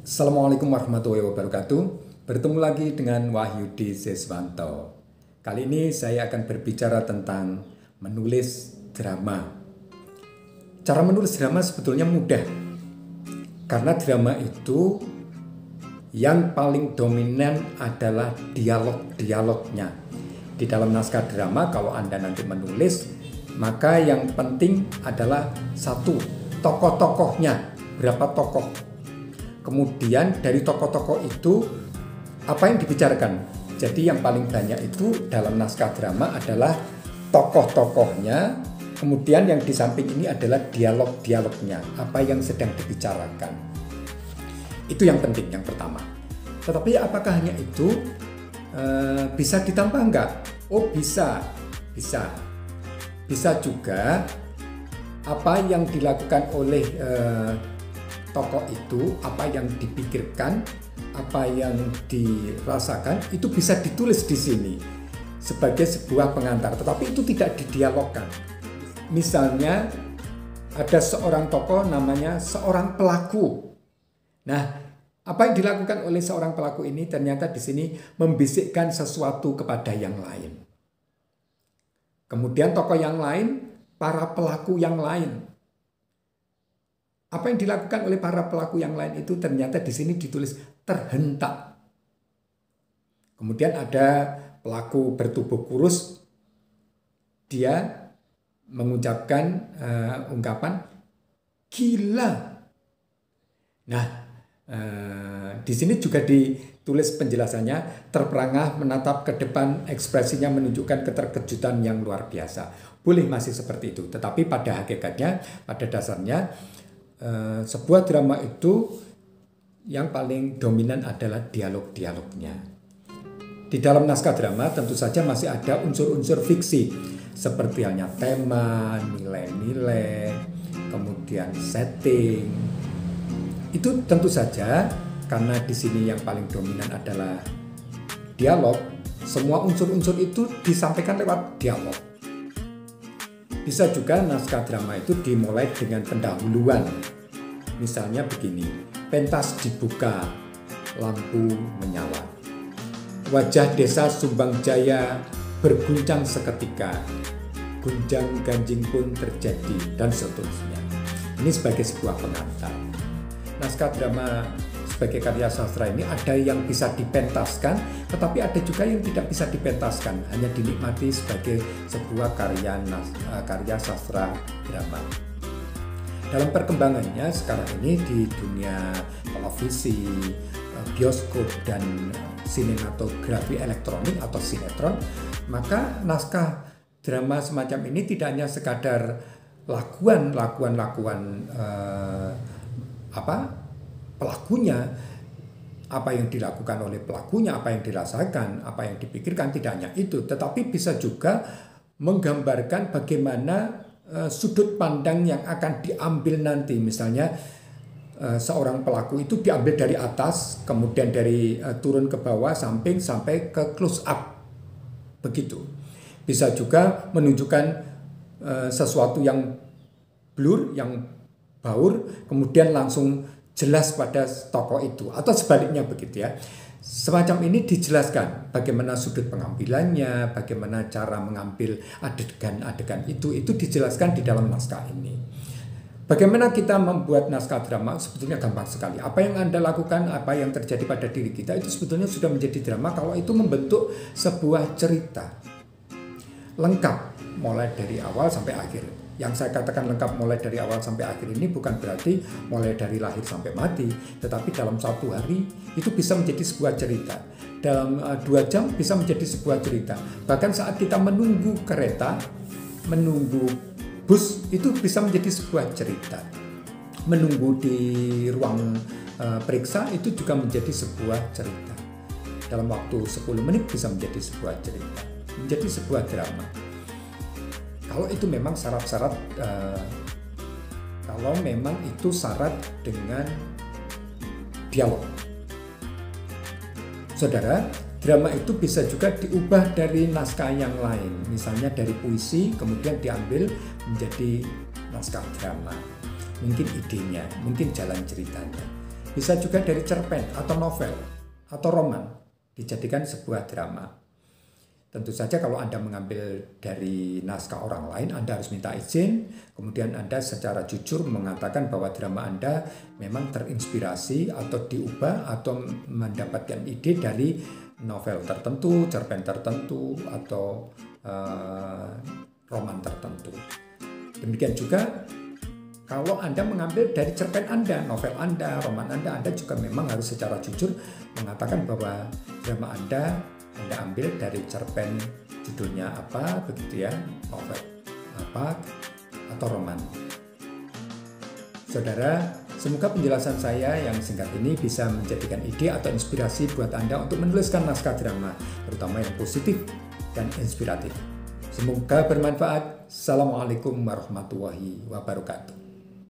Assalamualaikum warahmatullahi wabarakatuh. Bertemu lagi dengan Wahyudi Seswanto. Kali ini saya akan berbicara tentang menulis drama. Cara menulis drama sebetulnya mudah. Karena drama itu yang paling dominan adalah dialog-dialognya. Di dalam naskah drama kalau Anda nanti menulis, maka yang penting adalah satu, tokoh-tokohnya, berapa tokoh. Kemudian dari tokoh-tokoh itu apa yang dibicarakan. Jadi yang paling banyak itu dalam naskah drama adalah tokoh-tokohnya. Kemudian yang di samping ini adalah dialog-dialognya, apa yang sedang dibicarakan. Itu yang penting, yang pertama. Tetapi apakah hanya itu? Bisa ditambah enggak? Oh bisa. Bisa juga apa yang dilakukan oleh tokoh itu, apa yang dipikirkan, apa yang dirasakan, itu bisa ditulis di sini sebagai sebuah pengantar, tetapi itu tidak didialogkan. Misalnya ada seorang tokoh namanya seorang pelaku. Nah, apa yang dilakukan oleh seorang pelaku ini ternyata di sini membisikkan sesuatu kepada yang lain. Kemudian tokoh yang lain, para pelaku yang lain. Apa yang dilakukan oleh para pelaku yang lain itu ternyata di sini ditulis terhentak. Kemudian ada pelaku bertubuh kurus, dia mengucapkan ungkapan gila. Nah, di sini juga ditulis penjelasannya, terperangah menatap ke depan, ekspresinya menunjukkan keterkejutan yang luar biasa. Boleh masih seperti itu, tetapi pada hakikatnya, pada dasarnya, sebuah drama itu yang paling dominan adalah dialog-dialognya. Di dalam naskah drama tentu saja masih ada unsur-unsur fiksi seperti halnya tema, nilai-nilai, kemudian setting. Itu tentu saja karena di sini yang paling dominan adalah dialog, semua unsur-unsur itu disampaikan lewat dialog. Bisa juga naskah drama itu dimulai dengan pendahuluan. Misalnya begini, pentas dibuka, lampu menyala. Wajah desa Sumbangjaya berguncang seketika. Gunjang-ganjing pun terjadi, dan seterusnya. Ini sebagai sebuah pengantar. Naskah drama sebagai karya sastra ini ada yang bisa dipentaskan, tetapi ada juga yang tidak bisa dipentaskan, hanya dinikmati sebagai sebuah karya sastra drama. Dalam perkembangannya sekarang ini di dunia televisi, bioskop, dan sinematografi elektronik atau sinetron, maka naskah drama semacam ini tidak hanya sekadar lakuan pelakunya, apa yang dilakukan oleh pelakunya, apa yang dirasakan, apa yang dipikirkan, tidak hanya itu, tetapi bisa juga menggambarkan bagaimana sudut pandang yang akan diambil nanti. Misalnya seorang pelaku itu diambil dari atas, kemudian dari turun ke bawah, samping, sampai ke close up. Begitu. Bisa juga menunjukkan sesuatu yang blur, yang baur, kemudian langsung jelas pada tokoh itu, atau sebaliknya begitu ya. Semacam ini dijelaskan bagaimana sudut pengambilannya, bagaimana cara mengambil adegan-adegan itu dijelaskan di dalam naskah ini. Bagaimana kita membuat naskah drama sebetulnya gampang sekali. Apa yang Anda lakukan, apa yang terjadi pada diri kita itu sebetulnya sudah menjadi drama kalau itu membentuk sebuah cerita lengkap mulai dari awal sampai akhir. Yang saya katakan lengkap mulai dari awal sampai akhir ini bukan berarti mulai dari lahir sampai mati, tetapi dalam satu hari itu bisa menjadi sebuah cerita. Dalam 2 jam bisa menjadi sebuah cerita. Bahkan saat kita menunggu kereta, menunggu bus, itu bisa menjadi sebuah cerita. Menunggu di ruang periksa itu juga menjadi sebuah cerita. Dalam waktu 10 menit bisa menjadi sebuah cerita, menjadi sebuah drama. Kalau itu memang syarat-syarat, kalau memang itu syarat dengan dialog. Saudara, drama itu bisa juga diubah dari naskah yang lain. Misalnya dari puisi, kemudian diambil menjadi naskah drama. Mungkin idenya, mungkin jalan ceritanya. bisa juga dari cerpen atau novel atau roman dijadikan sebuah drama. Tentu saja kalau Anda mengambil dari naskah orang lain, Anda harus minta izin, kemudian Anda secara jujur mengatakan bahwa drama Anda memang terinspirasi atau diubah atau mendapatkan ide dari novel tertentu, cerpen tertentu, atau roman tertentu. Demikian juga kalau Anda mengambil dari cerpen Anda, novel Anda, roman Anda juga memang harus secara jujur mengatakan bahwa drama Anda ambil dari cerpen judulnya apa, begitu ya, novel apa, atau roman. Saudara, semoga penjelasan saya yang singkat ini bisa menjadikan ide atau inspirasi buat Anda untuk menuliskan naskah drama, terutama yang positif dan inspiratif. Semoga bermanfaat. Assalamualaikum warahmatullahi wabarakatuh.